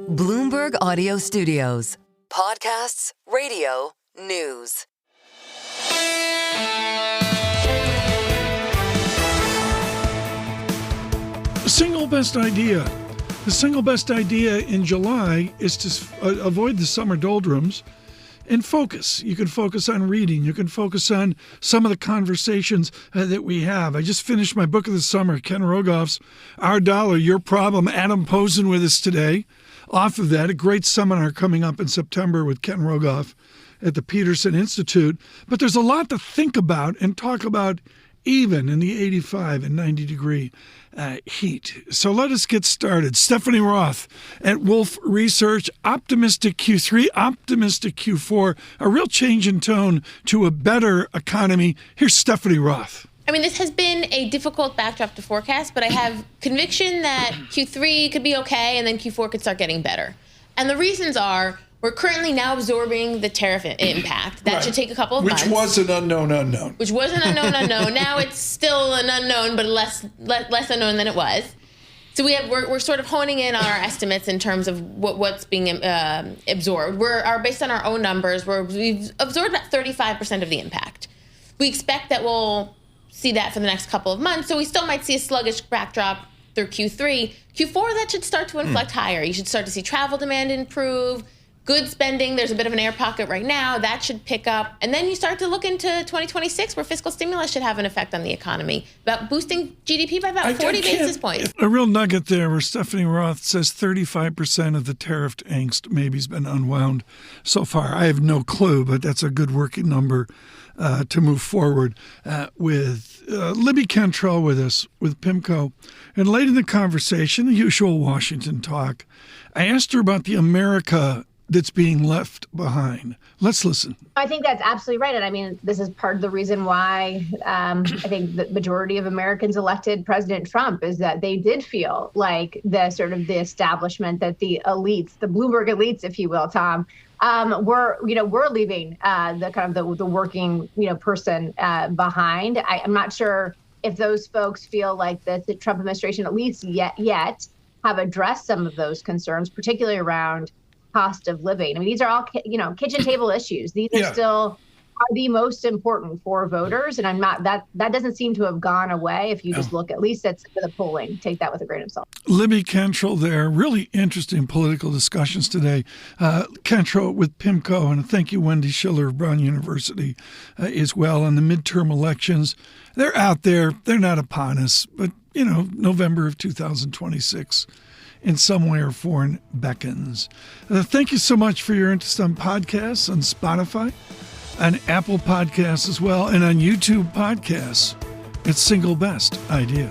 Bloomberg Audio Studios. Podcasts, radio, news. The single best idea. The single best idea in July is to avoid the summer doldrums and focus. You can focus on reading. You can focus on some of the conversations that we have. I just finished my book of the summer, Ken Rogoff's Our Dollar, Your Problem. Adam Posen with us today. Off of that, a great seminar coming up in September with Ken Rogoff at the Peterson Institute. But there's a lot to think about and talk about even in the 85 and 90 degree heat. So let us get started. Stephanie Roth at Wolf Research, optimistic Q3, optimistic Q4, a real change in tone to a better economy. Here's Stephanie Roth. I mean, this has been a difficult backdrop to forecast, but I have conviction that Q3 could be okay and then Q4 could start getting better. And the reasons are, we're currently now absorbing the tariff impact. That should take a couple of months. Which was an unknown unknown. Which was an unknown unknown. Now it's still an unknown, but less unknown than it was. So we're sort of honing in on our estimates in terms of what's being absorbed. Based on our own numbers, we've absorbed about 35% of the impact. We expect that we'll see that for the next couple of months. So we still might see a sluggish backdrop through Q3. Q4, that should start to inflect higher. You should start to see travel demand improve. Good spending, there's a bit of an air pocket right now. That should pick up. And then you start to look into 2026, where fiscal stimulus should have an effect on the economy, about boosting GDP by about 40 basis points. A real nugget there where Stephanie Roth says 35% of the tariff angst maybe has been unwound so far. I have no clue, but that's a good working number to move forward with. Libby Cantrill with us, with PIMCO. And late in the conversation, the usual Washington talk, I asked her about the America that's being left behind. Let's listen. I think that's absolutely right. And I mean, this is part of the reason why I think the majority of Americans elected President Trump is that they did feel like the establishment, that the elites, the Bloomberg elites, if you will, Tom, we're leaving the working, person behind. I'm not sure if those folks feel like the Trump administration elites yet have addressed some of those concerns, particularly around cost of living. I mean, these are all, kitchen table issues. These are still the most important for voters. And that doesn't seem to have gone away if you just look, at least at the polling. Take that with a grain of salt. Libby Cantrill there. Really interesting political discussions today. Cantrill with PIMCO, and thank you, Wendy Schiller of Brown University as well, on the midterm elections. They're out there. They're not upon us, but, November of 2026. In some way or form beckons. Thank you so much for your interest on podcasts, on Spotify, on Apple Podcasts as well, and on YouTube Podcasts. It's Single Best Idea.